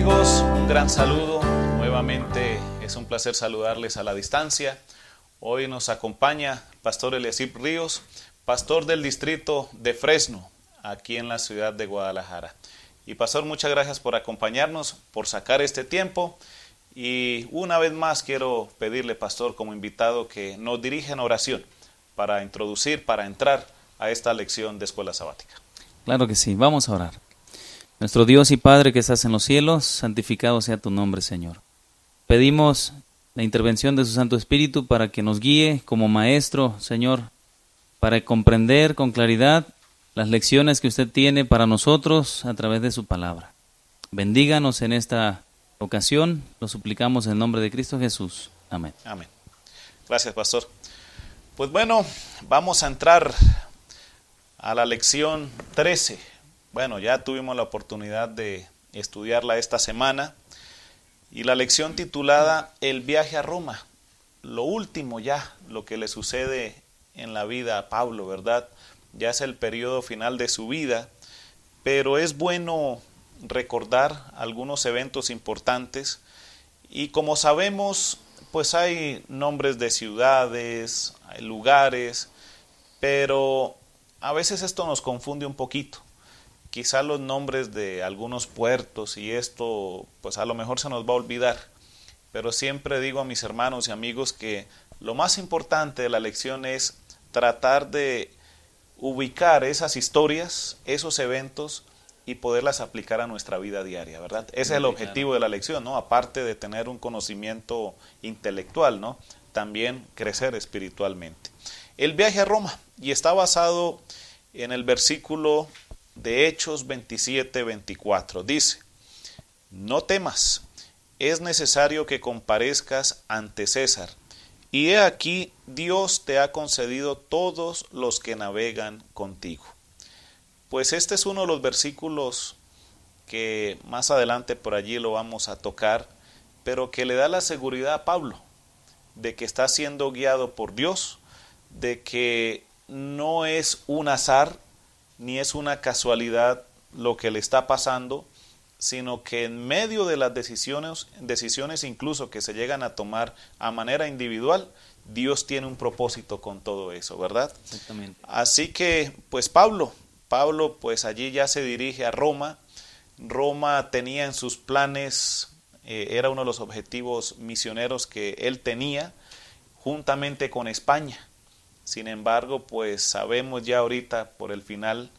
amigos? Un gran saludo. Nuevamente es un placer saludarles a la distancia. Hoy nos acompaña el pastor Eliasib Ríos, pastor del distrito de Fresno, aquí en la ciudad de Guadalajara. Y pastor, muchas gracias por acompañarnos, por sacar este tiempo. Y una vez más quiero pedirle, pastor, como invitado, que nos dirija en oración para introducir, para entrar a esta lección de escuela sabática. Claro que sí, vamos a orar. Nuestro Dios y Padre que estás en los cielos, santificado sea tu nombre, Señor. Pedimos la intervención de su Santo Espíritu para que nos guíe como maestro, Señor, para comprender con claridad las lecciones que usted tiene para nosotros a través de su palabra. Bendíganos en esta ocasión, lo suplicamos en el nombre de Cristo Jesús. Amén. Amén. Gracias, pastor. Pues bueno, vamos a entrar a la lección 13. Bueno, ya tuvimos la oportunidad de estudiarla esta semana. Y la lección titulada El viaje a Roma. Lo último ya, lo que le sucede en la vida a Pablo, ¿verdad? Ya es el periodo final de su vida. Pero es bueno recordar algunos eventos importantes. Y como sabemos, pues hay nombres de ciudades, hay lugares, pero a veces esto nos confunde un poquito. Quizá los nombres de algunos puertos y esto, pues a lo mejor se nos va a olvidar. Pero siempre digo a mis hermanos y amigos que lo más importante de la lección es tratar de ubicar esas historias, esos eventos y poderlas aplicar a nuestra vida diaria, ¿verdad? Ese es el objetivo de la lección, ¿no? Aparte de tener un conocimiento intelectual, ¿no? También crecer espiritualmente. El viaje a Roma, y está basado en el versículo de Hechos 27-24. Dice: No temas, es necesario que comparezcas ante César, y he aquí Dios te ha concedido todos los que navegan contigo. Pues este es uno de los versículos que más adelante por allí lo vamos a tocar, pero que le da la seguridad a Pablo de que está siendo guiado por Dios, de que no es un azar ni es una casualidad lo que le está pasando, sino que en medio de las decisiones incluso que se llegan a tomar a manera individual, Dios tiene un propósito con todo eso, ¿verdad? Exactamente. Así que, pues Pablo pues allí ya se dirige a Roma. Roma tenía en sus planes, era uno de los objetivos misioneros que él tenía, juntamente con España. Sin embargo, pues sabemos ya ahorita por el final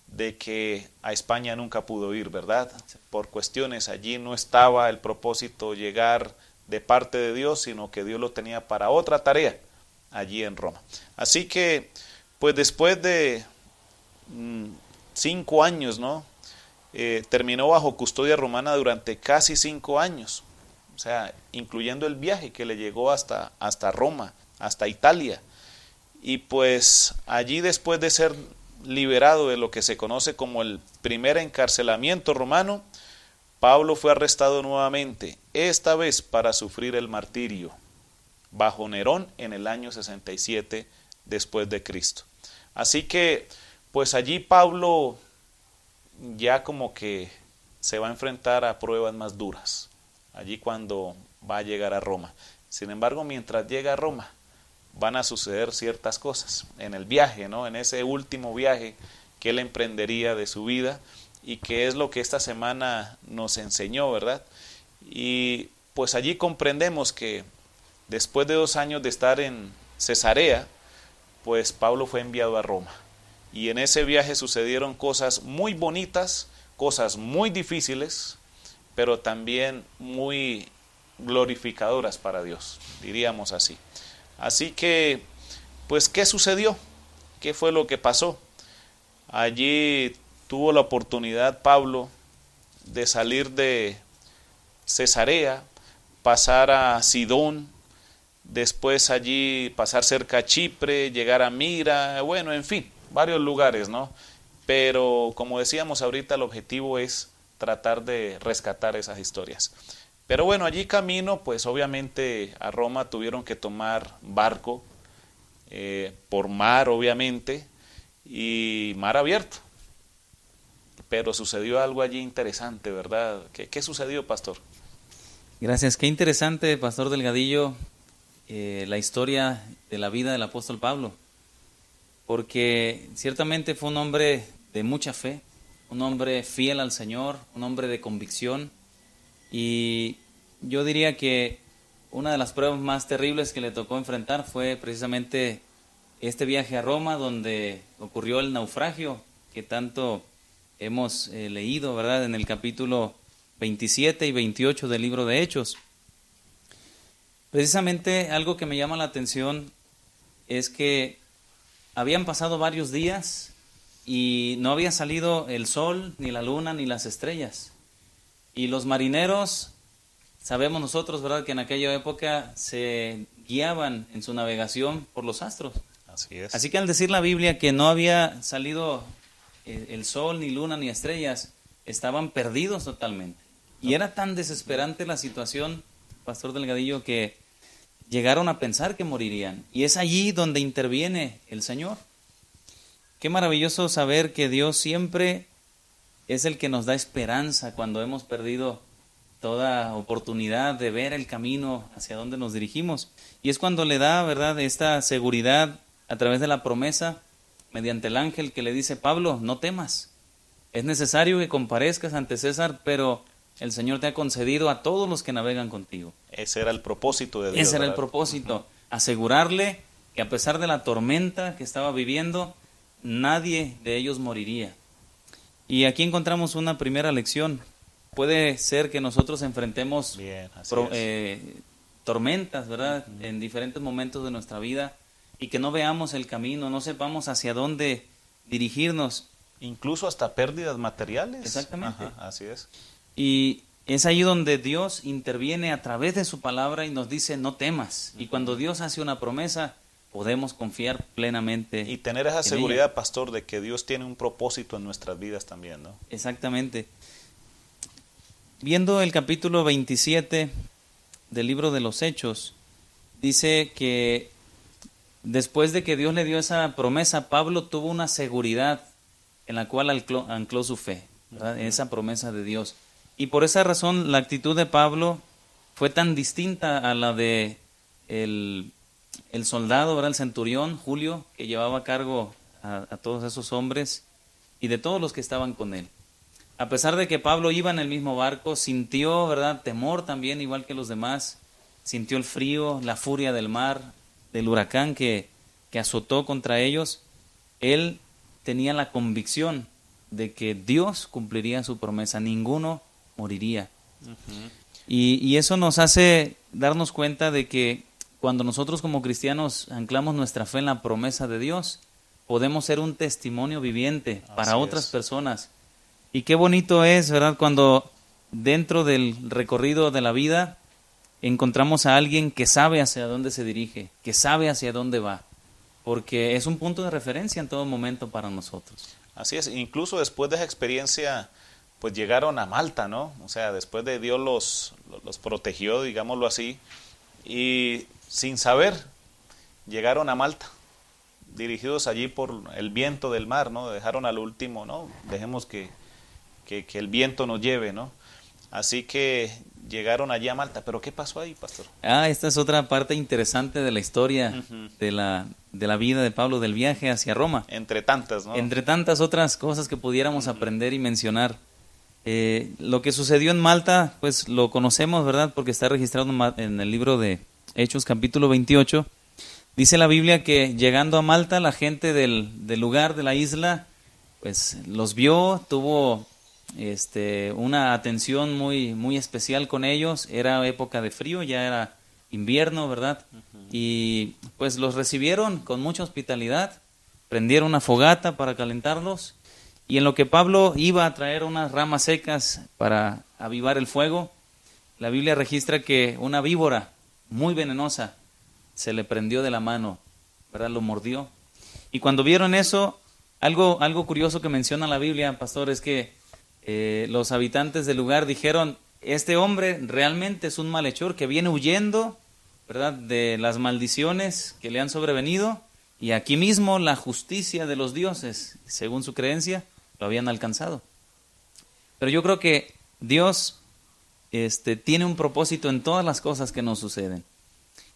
de que a España nunca pudo ir, ¿verdad? Por cuestiones allí no estaba el propósito llegar de parte de Dios, sino que Dios lo tenía para otra tarea allí en Roma. Así que, pues después de 5 años, ¿no? Terminó bajo custodia romana durante casi 5 años, o sea, incluyendo el viaje que le llegó hasta Roma, hasta Italia. Y pues allí, después de ser liberado de lo que se conoce como el primer encarcelamiento romano, Pablo fue arrestado nuevamente, esta vez para sufrir el martirio, bajo Nerón en el año 67 después de Cristo. Así que, pues allí Pablo ya como que se va a enfrentar a pruebas más duras, allí cuando va a llegar a Roma. Sin embargo, mientras llega a Roma, van a suceder ciertas cosas en el viaje, ¿no? En ese último viaje que él emprendería de su vida, y que es lo que esta semana nos enseñó, ¿verdad? Y pues allí comprendemos que después de 2 años de estar en Cesarea, pues Pablo fue enviado a Roma. Y en ese viaje sucedieron cosas muy bonitas, cosas muy difíciles, pero también muy glorificadoras para Dios, diríamos así. Así que, pues, ¿qué sucedió? ¿Qué fue lo que pasó? Allí tuvo la oportunidad Pablo de salir de Cesarea, pasar a Sidón, después allí pasar cerca a Chipre, llegar a Mira, bueno, en fin, varios lugares, ¿no? Pero como decíamos ahorita, el objetivo es tratar de rescatar esas historias. Pero bueno, allí camino, pues obviamente a Roma tuvieron que tomar barco, por mar obviamente, y mar abierto. pero sucedió algo allí interesante, ¿verdad? ¿Qué sucedió, pastor? Gracias, qué interesante, Pastor Delgadillo, la historia de la vida del apóstol Pablo, porque ciertamente fue un hombre de mucha fe, un hombre fiel al Señor, un hombre de convicción, y yo diría que una de las pruebas más terribles que le tocó enfrentar fue precisamente este viaje a Roma, donde ocurrió el naufragio que tanto hemos leído, ¿verdad?, en el capítulo 27 y 28 del libro de Hechos. Precisamente algo que me llama la atención es que habían pasado varios días y no había salido el sol, ni la luna, ni las estrellas. Y los marineros, sabemos nosotros, ¿verdad?, que en aquella época se guiaban en su navegación por los astros. Así es. Así que al decir la Biblia que no había salido el sol, ni luna, ni estrellas, estaban perdidos totalmente. Y era tan desesperante la situación, Pastor Delgadillo, que llegaron a pensar que morirían. Y es allí donde interviene el Señor. Qué maravilloso saber que Dios siempre es el que nos da esperanza cuando hemos perdido toda oportunidad de ver el camino hacia donde nos dirigimos. Y es cuando le da, ¿verdad?, esta seguridad a través de la promesa mediante el ángel que le dice: Pablo, no temas. Es necesario que comparezcas ante César, pero el Señor te ha concedido a todos los que navegan contigo. Ese era el propósito de Dios. Ese era el ¿verdad? propósito, asegurarle que a pesar de la tormenta que estaba viviendo, nadie de ellos moriría. Y aquí encontramos una primera lección. Puede ser que nosotros enfrentemos Bien, así es. tormentas, ¿verdad?, en diferentes momentos de nuestra vida, y que no veamos el camino, no sepamos hacia dónde dirigirnos. Incluso hasta pérdidas materiales. Exactamente. Ajá, así es. Y es ahí donde Dios interviene a través de su palabra y nos dice: no temas. Y cuando Dios hace una promesa, podemos confiar plenamente. Y tener esa seguridad, pastor, de que Dios tiene un propósito en nuestras vidas también, ¿no? Exactamente. Viendo el capítulo 27 del libro de los Hechos, dice que después de que Dios le dio esa promesa, Pablo tuvo una seguridad en la cual ancló su fe, ¿verdad?, en esa promesa de Dios. Y por esa razón la actitud de Pablo fue tan distinta a la de el soldado, ¿verdad?, el centurión Julio, que llevaba a cargo a todos esos hombres y de todos los que estaban con él. A pesar de que Pablo iba en el mismo barco, sintió, ¿verdad?, temor también, igual que los demás. Sintió el frío, la furia del mar, del huracán que azotó contra ellos. Él tenía la convicción de que Dios cumpliría su promesa, ninguno moriría. Y eso nos hace darnos cuenta de que cuando nosotros como cristianos anclamos nuestra fe en la promesa de Dios, podemos ser un testimonio viviente para otras personas. Y qué bonito es, ¿verdad?, cuando dentro del recorrido de la vida encontramos a alguien que sabe hacia dónde se dirige, que sabe hacia dónde va, porque es un punto de referencia en todo momento para nosotros. Así es, incluso después de esa experiencia, pues llegaron a Malta, ¿no? O sea, después de Dios los protegió, digámoslo así, y sin saber, llegaron a Malta, dirigidos allí por el viento del mar, ¿no? Dejaron al último, ¿no? Dejemos que el viento nos lleve, ¿no? Así que llegaron allí a Malta. ¿Pero qué pasó ahí, pastor? Esta es otra parte interesante de la historia de la vida de Pablo, del viaje hacia Roma. Entre tantas, ¿no? Entre tantas otras cosas que pudiéramos aprender y mencionar. Lo que sucedió en Malta, pues lo conocemos, ¿verdad?, porque está registrado en el libro de Hechos, capítulo 28. Dice la Biblia que llegando a Malta, la gente del lugar, de la isla, pues los vio, tuvo una atención muy, muy especial con ellos. Era época de frío, ya era invierno, ¿verdad? Y pues los recibieron con mucha hospitalidad, prendieron una fogata para calentarlos, y en lo que Pablo iba a traer unas ramas secas para avivar el fuego, la Biblia registra que una víbora muy venenosa se le prendió de la mano, ¿verdad? Lo mordió. Y cuando vieron eso, algo curioso que menciona la Biblia, pastor, es que los habitantes del lugar dijeron: este hombre realmente es un malhechor que viene huyendo, ¿verdad?, de las maldiciones que le han sobrevenido, y aquí mismo la justicia de los dioses, según su creencia, lo habían alcanzado. Pero yo creo que Dios tiene un propósito en todas las cosas que nos suceden.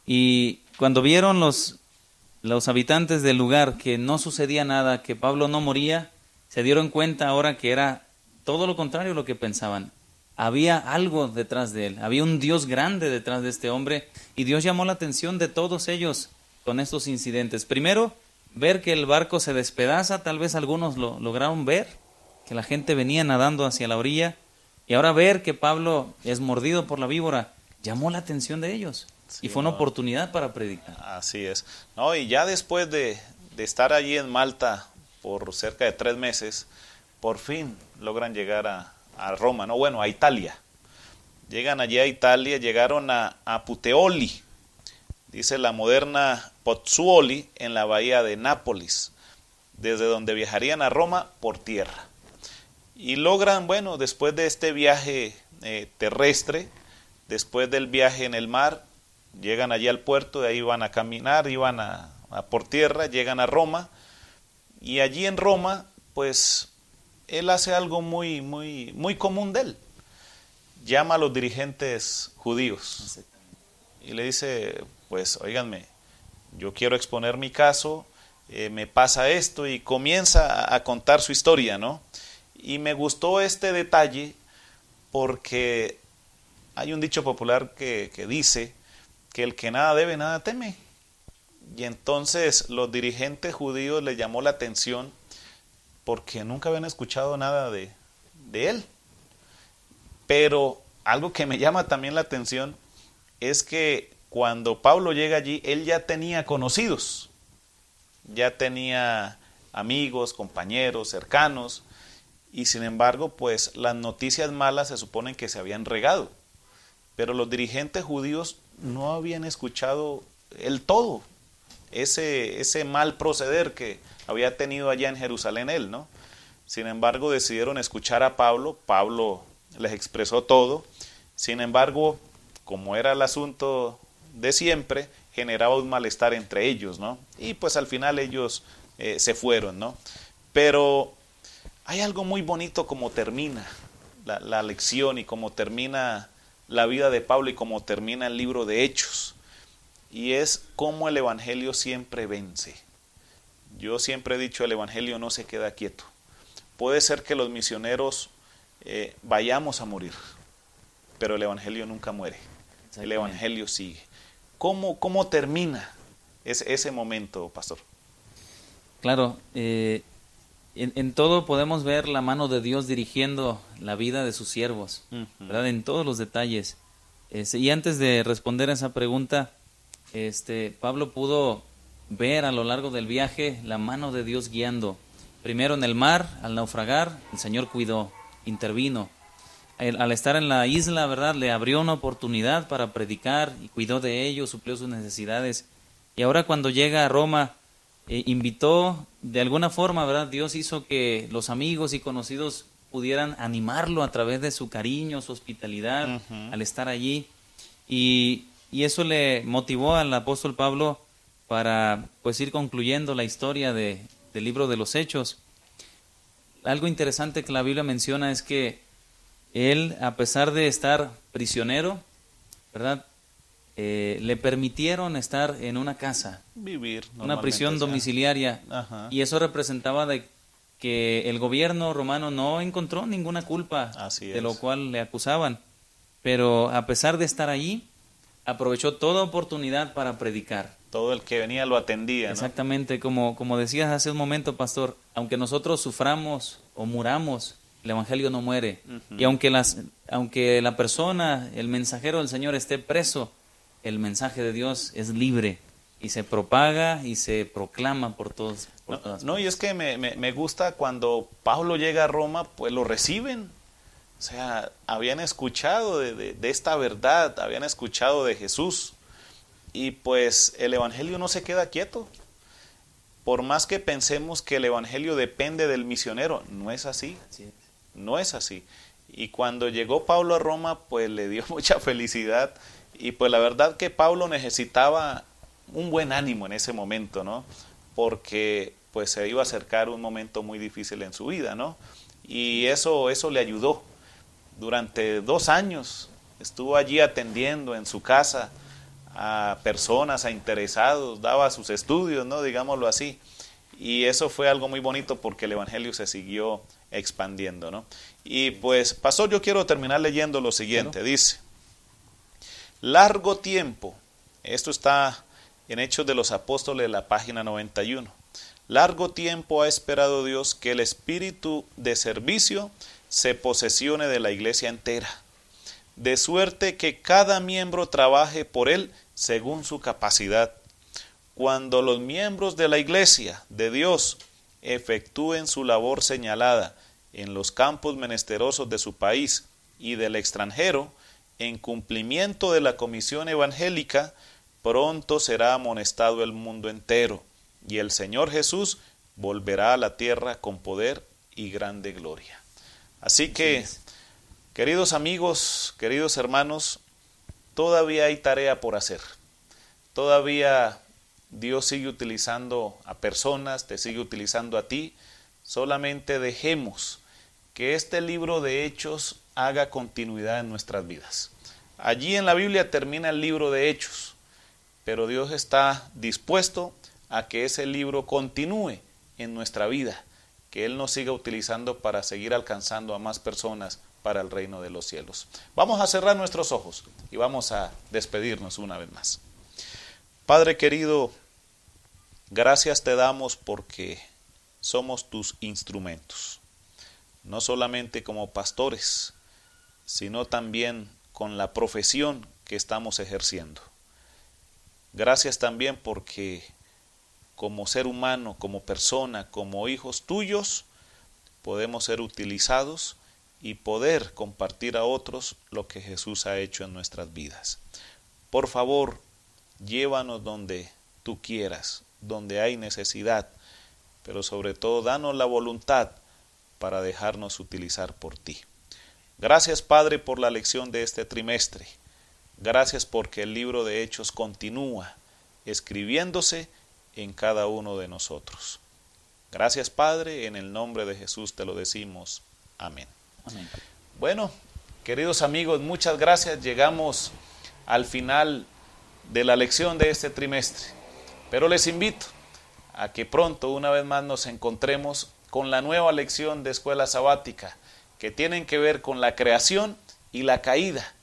Y cuando vieron los habitantes del lugar que no sucedía nada, que Pablo no moría, se dieron cuenta ahora que era todo lo contrario a lo que pensaban. Había algo detrás de él, había un Dios grande detrás de este hombre, y Dios llamó la atención de todos ellos con estos incidentes. Primero, ver que el barco se despedaza, tal vez algunos lo lograron ver, que la gente venía nadando hacia la orilla, y ahora ver que Pablo es mordido por la víbora, llamó la atención de ellos. Sí, y fue una oportunidad para predicar. Así es. No, y ya después de estar allí en Malta por cerca de 3 meses, por fin logran llegar a Roma, no, bueno, a Italia. Llegan allí a Italia, llegaron a Puteoli, dice la moderna Pozzuoli, en la bahía de Nápoles, desde donde viajarían a Roma por tierra. Y logran, bueno, después de este viaje terrestre, después del viaje en el mar, llegan allí al puerto, de ahí van a caminar, iban a por tierra, llegan a Roma, y allí en Roma, pues, él hace algo muy, muy, muy común de él. Llama a los dirigentes judíos y le dice, pues, óiganme, yo quiero exponer mi caso, me pasa esto, y comienza a contar su historia, ¿no? Y me gustó este detalle porque hay un dicho popular que dice que el que nada debe, nada teme. Y entonces los dirigentes judíos les llamó la atención porque nunca habían escuchado nada de él. Pero algo que me llama también la atención es que cuando Pablo llega allí, él ya tenía conocidos, ya tenía amigos, compañeros, cercanos, y sin embargo, pues las noticias malas se suponen que se habían regado. Pero los dirigentes judíos no habían escuchado el todo, ese mal proceder que había tenido allá en Jerusalén él, ¿no? Sin embargo, decidieron escuchar a Pablo. Pablo les expresó todo. Sin embargo, como era el asunto de siempre, generaba un malestar entre ellos, ¿no? Y pues al final ellos se fueron, ¿no? Pero hay algo muy bonito como termina la lección y como termina la vida de Pablo y como termina el libro de Hechos. Y es cómo el Evangelio siempre vence. Yo siempre he dicho, el Evangelio no se queda quieto. Puede ser que los misioneros vayamos a morir, pero el Evangelio nunca muere. El Evangelio sigue. ¿Cómo termina ese momento, pastor? Claro, en todo podemos ver la mano de Dios dirigiendo la vida de sus siervos, ¿verdad? En todos los detalles. Y antes de responder a esa pregunta, Pablo pudo ver a lo largo del viaje la mano de Dios guiando. Primero en el mar, al naufragar, el Señor cuidó, intervino. Al estar en la isla, ¿verdad?, le abrió una oportunidad para predicar y cuidó de ellos, suplió sus necesidades. Y ahora cuando llega a Roma, invitó de alguna forma, ¿verdad? Dios hizo que los amigos y conocidos pudieran animarlo a través de su cariño, su hospitalidad, al estar allí. Y eso le motivó al apóstol Pablo para pues ir concluyendo la historia del libro de los Hechos. Algo interesante que la Biblia menciona es que él, a pesar de estar prisionero, ¿verdad?, le permitieron estar en una casa, vivir, una prisión domiciliaria. Ajá. Y eso representaba de que el gobierno romano no encontró ninguna culpa de lo cual le acusaban, pero a pesar de estar allí, aprovechó toda oportunidad para predicar. Todo el que venía lo atendía, ¿no? Exactamente, como decías hace un momento, pastor, aunque nosotros suframos o muramos, el Evangelio no muere. Y aunque la persona, el mensajero del Señor esté preso, el mensaje de Dios es libre y se propaga y se proclama por todas partes. Y es que me gusta cuando Pablo llega a Roma, pues lo reciben. O sea, habían escuchado de esta verdad, habían escuchado de Jesús. Y pues el Evangelio no se queda quieto. Por más que pensemos que el Evangelio depende del misionero, no es así. No es así. Y cuando llegó Pablo a Roma, pues le dio mucha felicidad. Y pues la verdad que Pablo necesitaba un buen ánimo en ese momento, ¿no? Porque pues se iba a acercar un momento muy difícil en su vida, ¿no? Y eso le ayudó durante 2 años estuvo allí atendiendo en su casa a personas, a interesados, daba sus estudios, ¿no? Digámoslo así. Y eso fue algo muy bonito porque el evangelio se siguió expandiendo, ¿no? Y pues, pastor, yo quiero terminar leyendo lo siguiente. Dice: largo tiempo, esto está en Hechos de los Apóstoles, la página 91. Largo tiempo ha esperado Dios que el espíritu de servicio se posesione de la iglesia entera, de suerte que cada miembro trabaje por él según su capacidad. Cuando los miembros de la iglesia de Dios efectúen su labor señalada en los campos menesterosos de su país y del extranjero, en cumplimiento de la comisión evangélica, pronto será amonestado el mundo entero, y el Señor Jesús volverá a la tierra con poder y grande gloria. Así que, queridos amigos, queridos hermanos, todavía hay tarea por hacer. Todavía Dios sigue utilizando a personas, te sigue utilizando a ti. Solamente dejemos que este libro de Hechos haga continuidad en nuestras vidas. Allí en la Biblia termina el libro de Hechos, pero Dios está dispuesto a que ese libro continúe en nuestra vida, que Él nos siga utilizando para seguir alcanzando a más personas para el reino de los cielos. Vamos a cerrar nuestros ojos y vamos a despedirnos una vez más. Padre querido, gracias te damos porque somos tus instrumentos, no solamente como pastores, sino también con la profesión que estamos ejerciendo. Gracias también porque como ser humano, como persona, como hijos tuyos, podemos ser utilizados y poder compartir a otros lo que Jesús ha hecho en nuestras vidas. Por favor, llévanos donde tú quieras, donde hay necesidad, pero sobre todo danos la voluntad para dejarnos utilizar por ti. Gracias, Padre, por la lección de este trimestre. Gracias porque el libro de Hechos continúa escribiéndose en cada uno de nosotros. Gracias, Padre, en el nombre de Jesús te lo decimos. Amén. Amén. Bueno, queridos amigos, muchas gracias. Llegamos al final de la lección de este trimestre, pero les invito a que pronto una vez más nos encontremos con la nueva lección de escuela sabática que tienen que ver con la creación y la caída.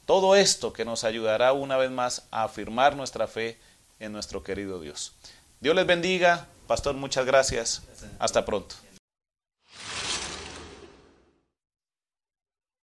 Todo esto que nos ayudará una vez más a afirmar nuestra fe en nuestro querido Dios. Dios les bendiga. Pastor, muchas gracias. Hasta pronto.